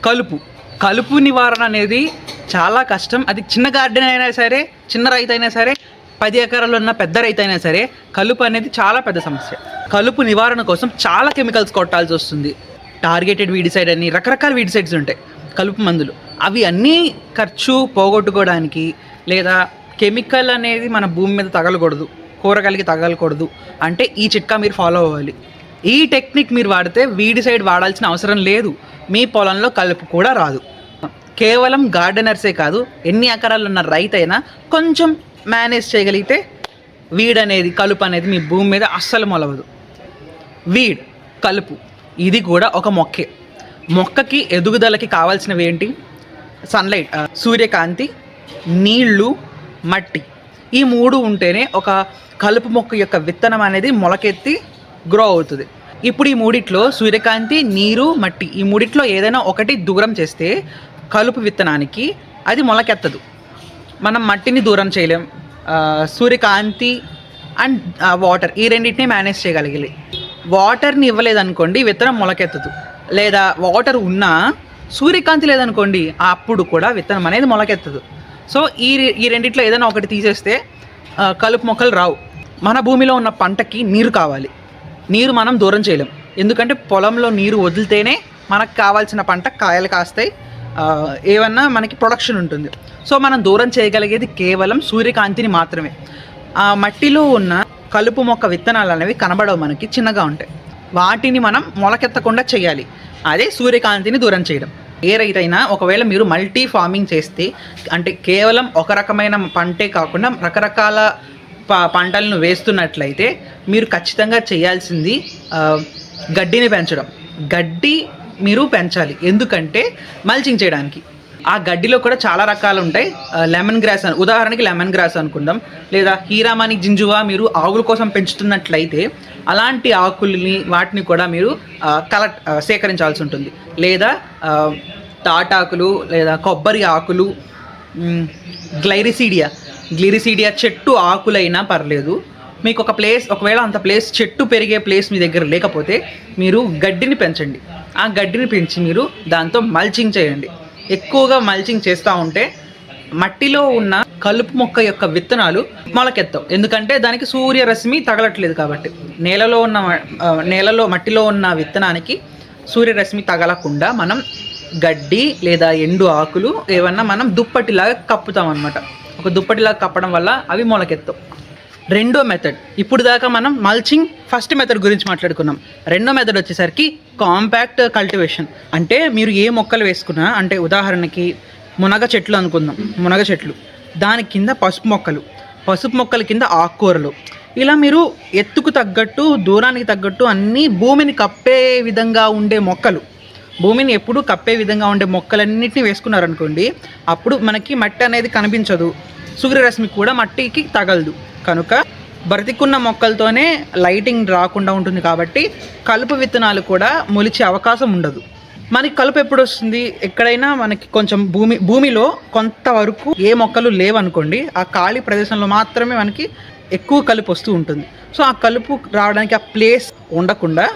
కలుపు కలుపు నివారణ అనేది చాలా కష్టం. అది చిన్న గార్డెన్ అయినా సరే, చిన్న రైతు అయినా సరే, 10 ఎకరాలు ఉన్న పెద్ద రైతు అయినా సరే, కలుపు అనేది చాలా పెద్ద సమస్య. కలుపు నివారణ కోసం చాలా కెమికల్స్ కొట్టాల్సి వస్తుంది. టార్గెటెడ్ వీడిసైడ్ అని రకరకాల వీడిసైడ్స్ ఉంటాయి, కలుపు మందులు. అవి అన్నీ ఖర్చు పోగొట్టుకోవడానికి, లేదా కెమికల్ అనేది మన భూమి మీద తగలకూడదు, కూరగాయలకి తగలకూడదు అంటే ఈ చిట్కా మీరు ఫాలో అవ్వాలి. ఈ టెక్నిక్ మీరు వాడితే వీడిసైడ్ వాడాల్సిన అవసరం లేదు, మీ పొలంలో కలుపు కూడా రాదు. కేవలం గార్డెనర్సే కాదు, ఎన్ని ఎకరాలు ఉన్న రైతైనా కొంచెం మేనేజ్ చేయగలిగితే వీడ్ అనేది, కలుపు అనేది మీ భూమి మీద అస్సలు మొలవదు. వీడ్, కలుపు ఇది కూడా ఒక మొక్కే. మొక్కకి ఎదుగుదలకి కావాల్సినవి ఏంటి? సన్లైట్, సూర్యకాంతి, నీళ్ళు, మట్టి. ఈ 3 ఉంటేనే ఒక కలుపు మొక్క యొక్క విత్తనం అనేది మొలకెత్తి గ్రో అవుతుంది. ఇప్పుడు ఈ 3 సూర్యకాంతి, నీరు, మట్టి, ఈ 3 ఏదైనా ఒకటి దూరం చేస్తే కలుపు విత్తనానికి అది మొలకెత్తదు. మనం మట్టిని దూరం చేయలేం, సూర్యకాంతి అండ్ వాటర్ ఈ రెండింటిని మేనేజ్ చేయగలిగి, వాటర్ని ఇవ్వలేదనుకోండి విత్తనం మొలకెత్తదు. లేదా వాటర్ ఉన్నా సూర్యకాంతి లేదనుకోండి అప్పుడు కూడా విత్తనం అనేది మొలకెత్తదు. సో ఈ రెండిట్లో ఏదైనా ఒకటి తీసేస్తే కలుపు మొక్కలు రావు. మన భూమిలో ఉన్న పంటకి నీరు కావాలి, నీరు మనం దూరం చేయలేం. ఎందుకంటే పొలంలో నీరు వదిలితేనే మనకు కావాల్సిన పంట కాయలు కాస్తాయి, ఏమన్నా మనకి ప్రొడక్షన్ ఉంటుంది. సో మనం దూరం చేయగలిగేది కేవలం సూర్యకాంతిని మాత్రమే. ఆ మట్టిలో ఉన్న కలుపు మొక్క విత్తనాలు అనేవి కనబడవు, మనకి చిన్నగా ఉంటాయి. వాటిని మనం మొలకెత్తకుండా చేయాలి, అదే సూర్యకాంతిని దూరం చేయడం. ఏ రైతైనా ఒకవేళ మీరు మల్టీ ఫార్మింగ్ చేస్తే, అంటే కేవలం ఒక రకమైన పంటే కాకుండా రకరకాల పంటలను వేస్తున్నట్లయితే మీరు ఖచ్చితంగా చేయాల్సింది గడ్డిని పెంచడం. గడ్డి మీరు పెంచాలి, ఎందుకంటే మల్చింగ్ చేయడానికి. ఆ గడ్డిలో కూడా చాలా రకాలు ఉంటాయి. లెమన్ గ్రాస్ అని, ఉదాహరణకి లెమన్ గ్రాస్ అనుకుందాం, లేదా హీరామాని జింజువా మీరు ఆకుల కోసం పెంచుతున్నట్లయితే అలాంటి ఆకుల్ని వాటిని కూడా మీరు సేకరించాల్సి ఉంటుంది. లేదా తాటాకులు, లేదా కొబ్బరి ఆకులు, గ్లిరిసీడియా చెట్టు ఆకులైనా పర్లేదు. మీకు ఒక ప్లేస్, ఒకవేళ అంత ప్లేస్, చెట్టు పెరిగే ప్లేస్ మీ దగ్గర లేకపోతే మీరు గడ్డిని పెంచండి. ఆ గడ్డిని పెంచి మీరు దాంతో మల్చింగ్ చేయండి. ఎక్కువగా మల్చింగ్ చేస్తూ ఉంటే మట్టిలో ఉన్న కలుపు మొక్క యొక్క విత్తనాలు మొలకెత్తావు, ఎందుకంటే దానికి సూర్యరశ్మి తగలట్లేదు కాబట్టి. నేలలో మట్టిలో ఉన్న విత్తనానికి సూర్యరశ్మి తగలకుండా మనం గడ్డి లేదా ఎండు ఆకులు ఏమన్నా మనం దుప్పటిలాగా కప్పుతాం అన్నమాట. ఒక దుప్పటిలాగా కప్పడం వల్ల అవి మొలకెత్తావు. రెండో మెథడ్, ఇప్పుడు దాకా మనం మల్చింగ్ ఫస్ట్ మెథడ్ గురించి మాట్లాడుకున్నాం. రెండో మెథడ్ వచ్చేసరికి కాంపాక్ట్ కల్టివేషన్. అంటే మీరు ఏ మొక్కలు వేసుకున్నా, అంటే ఉదాహరణకి మునగ చెట్లు అనుకుందాం, మునగ చెట్లు, దాని కింద పసుపు మొక్కల కింద ఆకుకూరలు, ఇలా మీరు ఎత్తుకు తగ్గట్టు, దూరానికి తగ్గట్టు అన్నీ భూమిని కప్పే విధంగా ఉండే మొక్కలు, భూమిని ఎప్పుడూ కప్పే విధంగా ఉండే మొక్కలన్నింటినీ వేసుకున్నారనుకోండి, అప్పుడు మనకి మట్టి అనేది కనిపించదు, సూర్యరశ్మి కూడా మట్టికి తగలదు. కనుక బ్రతికున్న మొక్కలతోనే లైటింగ్ రాకుండా ఉంటుంది కాబట్టి కలుపు విత్తనాలు కూడా మొలిచే అవకాశం ఉండదు. మనకి కలుపు ఎప్పుడు వస్తుంది? ఎక్కడైనా మనకి కొంచెం భూమిలో కొంతవరకు ఏ మొక్కలు లేవనుకోండి, ఆ ఖాళీ ప్రదేశంలో మాత్రమే మనకి ఎక్కువ కలుపు వస్తూ ఉంటుంది. సో ఆ కలుపు రావడానికి ఆ ప్లేస్ ఉండకుండా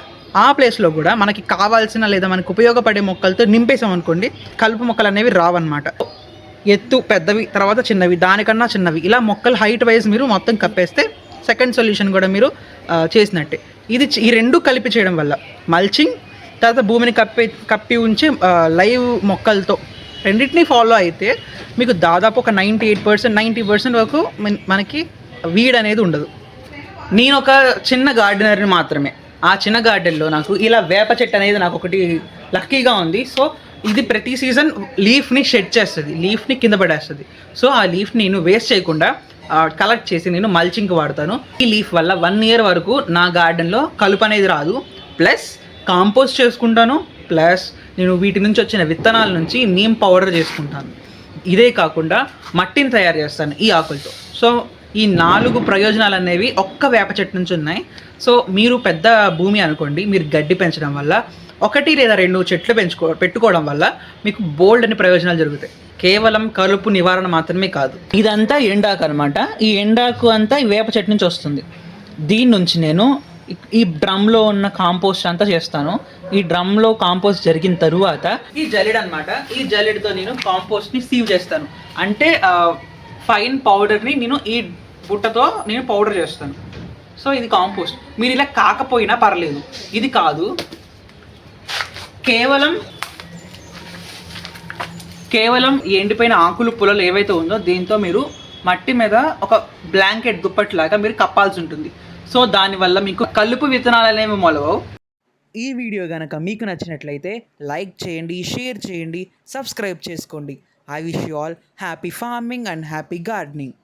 ఆ ప్లేస్లో కూడా మనకి కావాల్సిన లేదా మనకు ఉపయోగపడే మొక్కలతో నింపేసాం అనుకోండి, కలుపు మొక్కలు అనేవి రావన్నమాట. ఎత్తు పెద్దవి, తర్వాత చిన్నవి, దానికన్నా చిన్నవి, ఇలా మొక్కలు హైట్ వైజ్ మీరు మొత్తం కప్పేస్తే సెకండ్ సొల్యూషన్ కూడా మీరు చేసినట్టే. ఈ రెండు కలిపి చేయడం వల్ల మల్చింగ్, తర్వాత భూమిని కప్పి ఉంచి లైవ్ మొక్కలతో రెండింటినీ ఫాలో అయితే మీకు దాదాపు ఒక 90% వరకు మనకి వీడ్ అనేది ఉండదు. నేను ఒక చిన్న గార్డెనర్ని మాత్రమే. ఆ చిన్న గార్డెన్లో నాకు ఇలా వేప చెట్టు అనేది నాకు ఒకటి లక్కీగా ఉంది. సో ఇది ప్రతి సీజన్ లీఫ్ని షెడ్ చేస్తుంది, లీఫ్ని కింద పడేస్తుంది. సో ఆ లీఫ్ని నేను వేస్ట్ చేయకుండా కలెక్ట్ చేసి నేను మల్చింగ్కి వాడతాను. ఈ లీఫ్ వల్ల 1 year వరకు నా గార్డెన్లో కలుపు అనేది రాదు, ప్లస్ కాంపోస్ట్ చేసుకుంటాను, ప్లస్ నేను వీటి నుంచి వచ్చిన విత్తనాల నుంచి నీమ్ పౌడర్ చేసుకుంటాను. ఇదే కాకుండా మట్టిని తయారు చేస్తాను ఈ ఆకులతో. సో ఈ 4 ప్రయోజనాలు అనేవి ఒక్క వేప చెట్టు నుంచి ఉన్నాయి. సో మీరు పెద్ద భూమి అనుకోండి, మీరు గడ్డి పెంచడం వల్ల 1 లేదా 2 చెట్లు పెట్టుకోవడం వల్ల మీకు బోల్డ్ అని ప్రయోజనాలు జరుగుతాయి. కేవలం కలుపు నివారణ మాత్రమే కాదు. ఇదంతా ఎండాకు అనమాట. ఈ ఎండాకు అంతా ఈ వేప చెట్టు నుంచి వస్తుంది. దీని నుంచి నేను ఈ డ్రమ్లో ఉన్న కాంపోస్ట్ అంతా చేస్తాను. ఈ డ్రమ్లో కాంపోస్ట్ జరిగిన తరువాత ఈ జల్లెడ అనమాట, ఈ జల్లెడతో నేను కాంపోస్ట్ని సీవ్ చేస్తాను. అంటే ఫైన్ పౌడర్ని నేను ఈ బుట్టతో నేను పౌడర్ చేస్తాను. సో ఇది కాంపోస్ట్. మీరు ఇలా కాకపోయినా పర్లేదు, ఇది కాదు, కేవలం ఎండిపోయిన ఆకులు పుల్లలు ఏవైతే ఉందో దీంతో మీరు మట్టి మీద ఒక బ్లాంకెట్ దుప్పట్లాగా మీరు కప్పాల్సి ఉంటుంది. సో దానివల్ల మీకు కలుపు విత్తనాలు అనేవి మొలవవు. ఈ వీడియో కనుక మీకు నచ్చినట్లయితే లైక్ చేయండి, షేర్ చేయండి, సబ్స్క్రైబ్ చేసుకోండి. I wish you all happy farming and happy gardening.